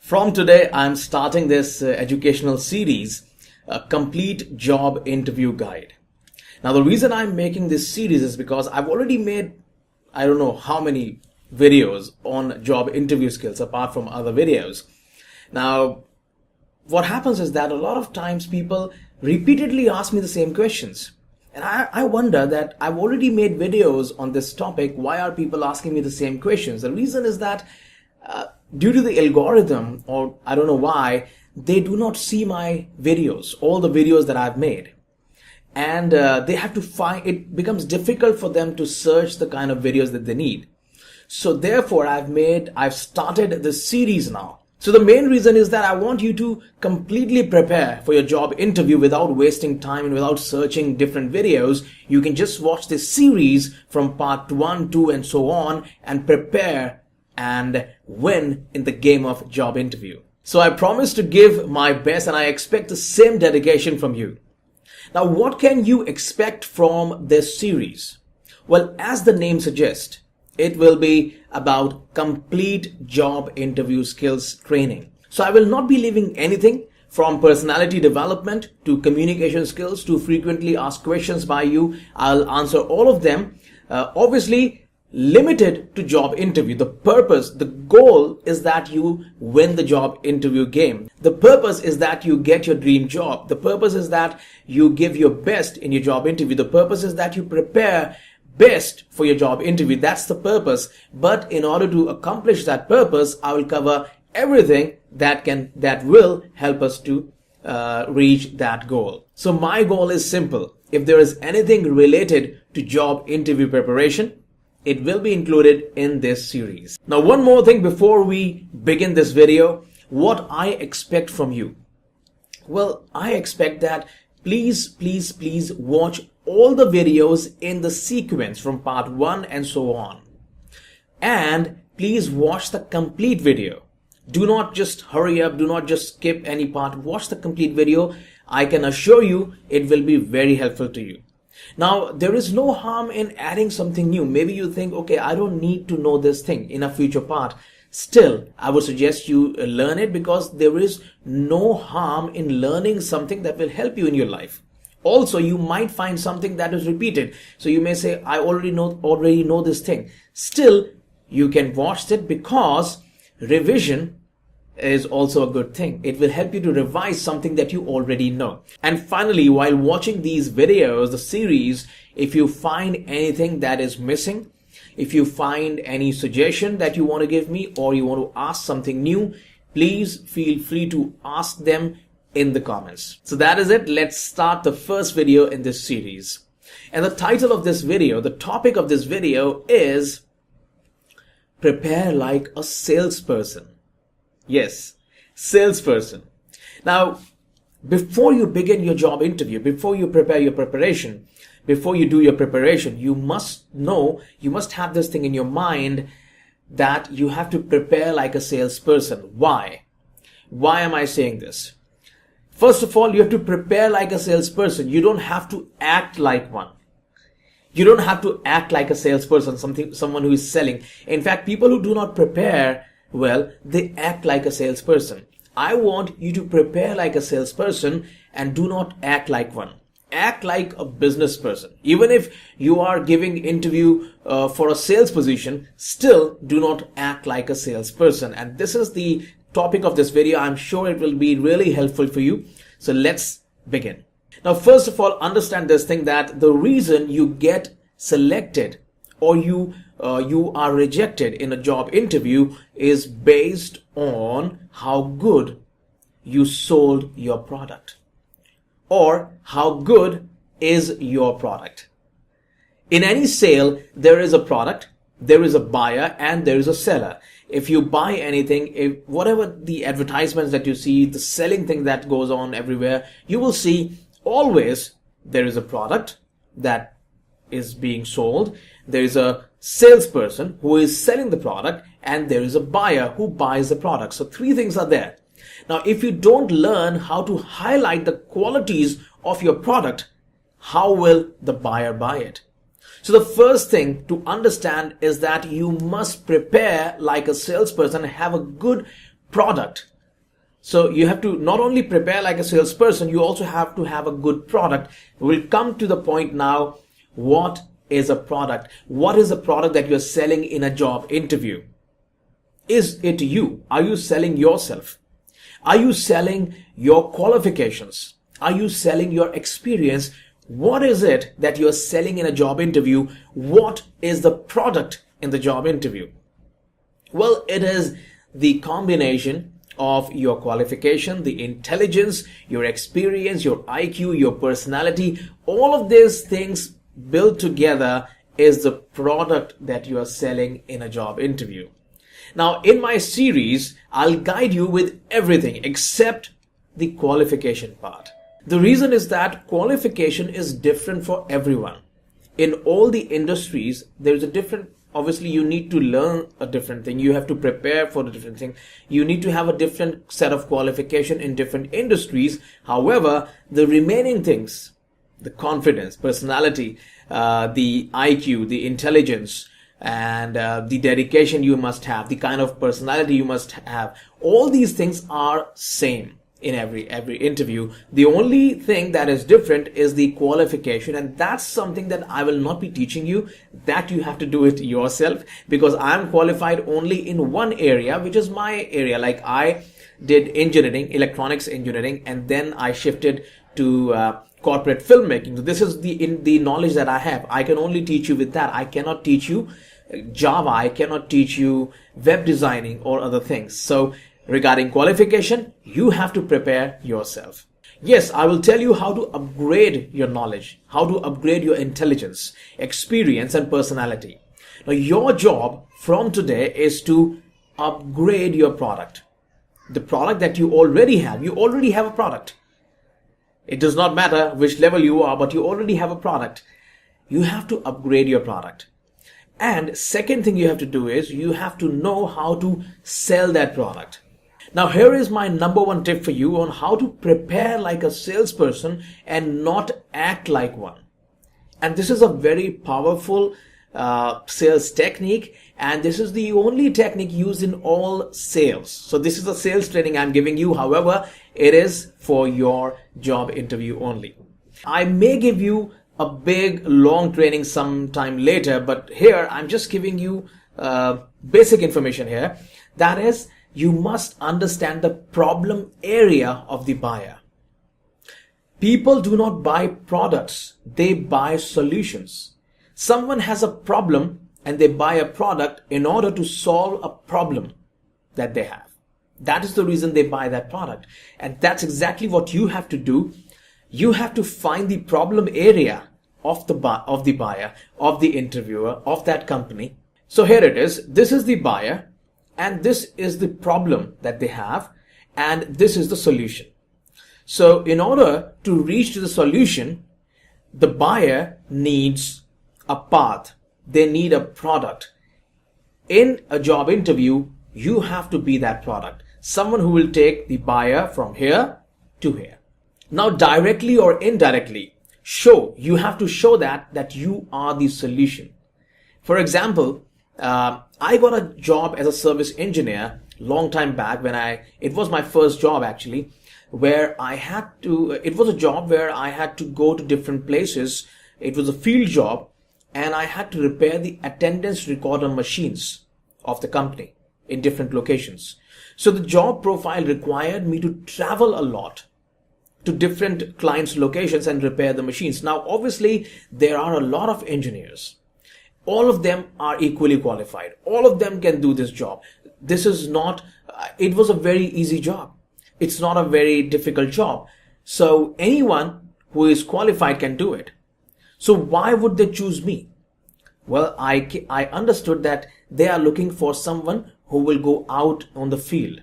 From today, I'm starting this educational series, a complete job interview guide. Now, the reason I'm making this series is because I've already made, I don't know how many videos on job interview skills apart from other videos. Now, what happens is that a lot of times people repeatedly ask me the same questions. And I wonder that I've already made videos on this topic. Why are people asking me the same questions? The reason is that due to the algorithm, or I don't know why, they do not see my videos, all the videos that I've made. And they have to find, it becomes difficult for them to search the kind of videos that they need. So therefore, I've started this series now. So the main reason is that I want you to completely prepare for your job interview without wasting time and without searching different videos. You can just watch this series from part 1, 2 and so on and prepare and win in the game of job interview. So I promise to give my best and I expect the same dedication from you. Now, what can you expect from this series? Well, as the name suggests, it will be about complete job interview skills training. So I will not be leaving anything from personality development to communication skills to frequently asked questions by you. I'll answer all of them. Obviously, limited to job interview. The purpose, the goal is that you win the job interview game. The purpose is that you get your dream job. The purpose is that you give your best in your job interview. The purpose is that you prepare best for your job interview. That's the purpose. But in order to accomplish that purpose, I will cover everything that will help us to reach that goal. So my goal is simple. If there is anything related to job interview preparation, it will be included in this series. Now, one more thing before we begin this video, what I expect from you. Well, I expect that please watch all the videos in the sequence from part 1 and so on. And please watch the complete video. Do not just hurry up. Do not just skip any part. Watch the complete video. I can assure you it will be very helpful to you. Now, there is no harm in adding something new. Maybe you think, okay, I don't need to know this thing in a future part. Still, I would suggest you learn it because there is no harm in learning something that will help you in your life. Also, you might find something that is repeated. So you may say, I already know this thing. Still, you can watch it because revision is also a good thing. It will help you to revise something that you already know. And finally, while watching these videos, the series, if you find anything that is missing, if you find any suggestion that you want to give me or you want to ask something new, please feel free to ask them in the comments. So that is it. Let's start the first video in this series. And the title of this video, the topic of this video is Prepare Like a Salesperson. Yes, salesperson. Now, before you begin your job interview, before you prepare your preparation, before you do your preparation, you must have this thing in your mind that you have to prepare like a salesperson. Why? Why am I saying this? First of all, you have to prepare like a salesperson. You don't have to act like one. You don't have to act like a salesperson, someone who is selling. In fact, people who do not prepare well, they act like a salesperson. I want you to prepare like a salesperson and do not act like one. Act like a business person. Even if you are giving interview for a sales position, still do not act like a salesperson. And this is the topic of this video. I'm sure it will be really helpful for you. So let's begin. Now, first of all, understand this thing that the reason you get selected or you are rejected in a job interview is based on how good you sold your product or how good is your product. In any sale, there is a product, there is a buyer, and there is a seller. If you buy anything, whatever the advertisements that you see, the selling thing that goes on everywhere, you will see always there is a product that is being sold, there is a salesperson who is selling the product, and there is a buyer who buys the product. So three things are there. Now, if you don't learn how to highlight the qualities of your product, how will the buyer buy it? So the first thing to understand is that you must prepare like a salesperson and have a good product So you have to not only prepare like a salesperson, you also have to have a good product. We'll come to the point now. What is a product? What is a product that you're selling in a job interview? Is it you? Are you selling yourself? Are you selling your qualifications? Are you selling your experience? What is it that you're selling in a job interview? What is the product in the job interview? Well, it is the combination of your qualification, the intelligence, your experience, your IQ, your personality. All of these things built together is the product that you are selling in a job interview. Now, in my series, I'll guide you with everything except the qualification part. The reason is that qualification is different for everyone. In all the industries, there's a different, obviously you need to learn a different thing. You have to prepare for a different thing. You need to have a different set of qualification in different industries. However, the remaining things, the confidence, personality, the IQ, the intelligence, and the dedication you must have, the kind of personality you must have, all these things are same in every interview. The only thing that is different is the qualification, and that's something that I will not be teaching you. That you have to do it yourself, because I am qualified only in one area, which is my area. Like I did engineering, electronics engineering, and then I shifted to corporate filmmaking. So this is the knowledge that I have. I can only teach you with that. I cannot teach you Java. I cannot teach you web designing or other things. So regarding qualification, you have to prepare yourself. Yes, I will tell you how to upgrade your knowledge, how to upgrade your intelligence, experience, and personality. Now, your job from today is to upgrade your product. The product that you already have a product. It does not matter which level you are, but you already have a product. You have to upgrade your product. And second thing you have to do is you have to know how to sell that product. Now, here is my number one tip for you on how to prepare like a salesperson and not act like one. And this is a very powerful sales technique, and this is the only technique used in all sales. So this is a sales training I'm giving you. However, it is for your job interview only. I may give you a big long training sometime later, but here I'm just giving you basic information here. That is, you must understand the problem area of the buyer. People do not buy products, they buy solutions. Someone has a problem and they buy a product in order to solve a problem that they have. That is the reason they buy that product. And that's exactly what you have to do. You have to find the problem area of the buyer, of the interviewer, of that company. So here it is. This is the buyer, and this is the problem that they have, and this is the solution. So in order to reach to the solution, the buyer needs a path. They need a product. In a job interview, you have to be that product. Someone who will take the buyer from here to here. Now, directly or indirectly, you have to show that you are the solution. For example, I got a job as a service engineer long time back it was my first job actually, where it was a job where I had to go to different places. It was a field job, and I had to repair the attendance recorder machines of the company in different locations. So the job profile required me to travel a lot to different clients' locations and repair the machines. Now, obviously, there are a lot of engineers. All of them are equally qualified. All of them can do this job. It was a very easy job. It's not a very difficult job. So anyone who is qualified can do it. So why would they choose me? Well, I understood that they are looking for someone who will go out on the field.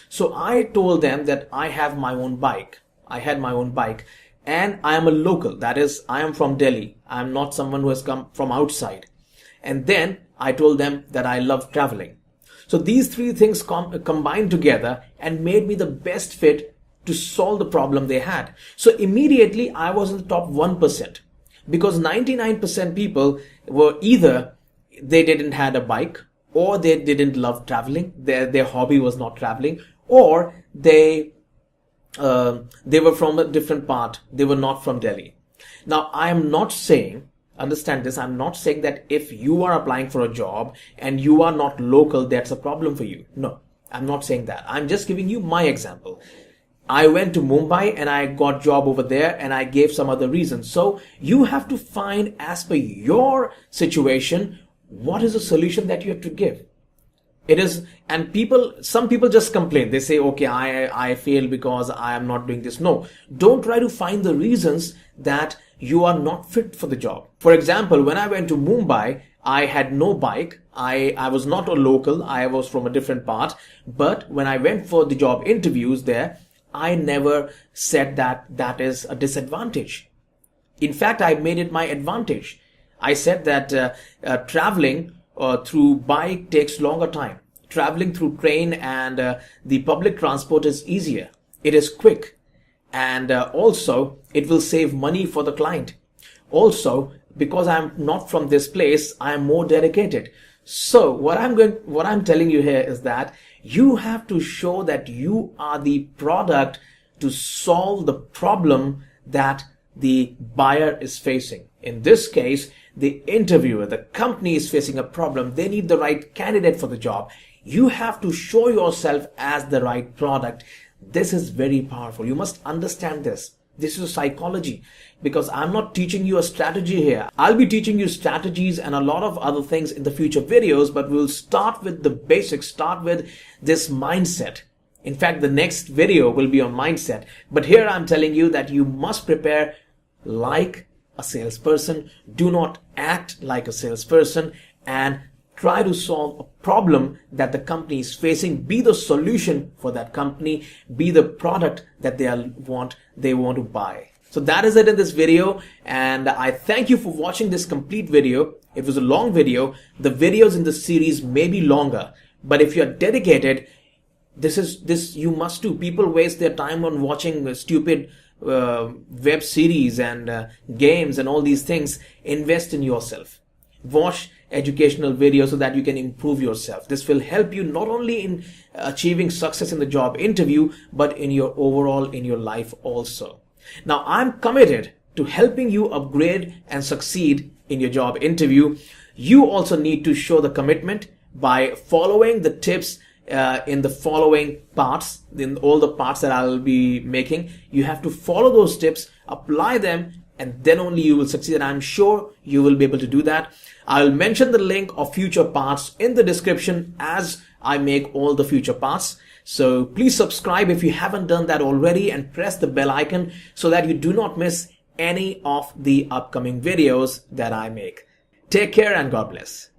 So I told them that I have my own bike. I had my own bike, and I am a local. That is, I am from Delhi. I am not someone who has come from outside. And then I told them that I love traveling. So these three things combined together and made me the best fit to solve the problem they had. So immediately I was in the top 1%, because 99% people were either they didn't had a bike, or they didn't love traveling. Their hobby was not traveling, or they were from a different part. They were not from Delhi. Now, I am not saying, understand this, I'm not saying that if you are applying for a job and you are not local, that's a problem for you. No, I'm not saying that. I'm just giving you my example. I went to Mumbai and I got job over there, and I gave some other reasons. So you have to find, as per your situation, what is the solution that you have to give. It is, and some people just complain. They say, okay, I failed because I am not doing this. No, don't try to find the reasons that you are not fit for the job. For example, when I went to Mumbai, I had no bike. I was not a local. I was from a different part. But when I went for the job interviews there, I never said that is a disadvantage. In fact, I made it my advantage. I said that traveling through bike takes longer time. Traveling through train and the public transport is easier. It is quick. And also, it will save money for the client. Also, because I'm not from this place, I am more dedicated. So what I'm telling you here is that you have to show that you are the product to solve the problem that the buyer is facing. In this case, the interviewer, the company is facing a problem. They need the right candidate for the job. You have to show yourself as the right product. This is very powerful. You must understand this. This is psychology, because I'm not teaching you a strategy here. I'll be teaching you strategies and a lot of other things in the future videos, but we'll start with the basics, start with this mindset. In fact, the next video will be on mindset. But here I'm telling you that you must prepare like a salesperson. Do not act like a salesperson, and try to solve a problem that the company is facing. Be the solution for that company. Be the product that they want to buy. So that is it in this video, and I thank you for watching this complete video. It was a long video. The videos in this series may be longer, but if you are dedicated, this you must do. People waste their time on watching stupid web series and games and all these things. Invest in yourself. Watch educational videos so that you can improve yourself. This will help you not only in achieving success in the job interview, but in your overall in your life also. Now, I'm committed to helping you upgrade and succeed in your job interview. You also need to show the commitment by following the tips in the following parts, in all the parts that I will be making. You have to follow those tips, apply them, and then only you will succeed. And I'm sure you will be able to do that. I'll mention the link of future parts in the description as I make all the future parts. So please subscribe if you haven't done that already, and press the bell icon so that you do not miss any of the upcoming videos that I make. Take care and God bless.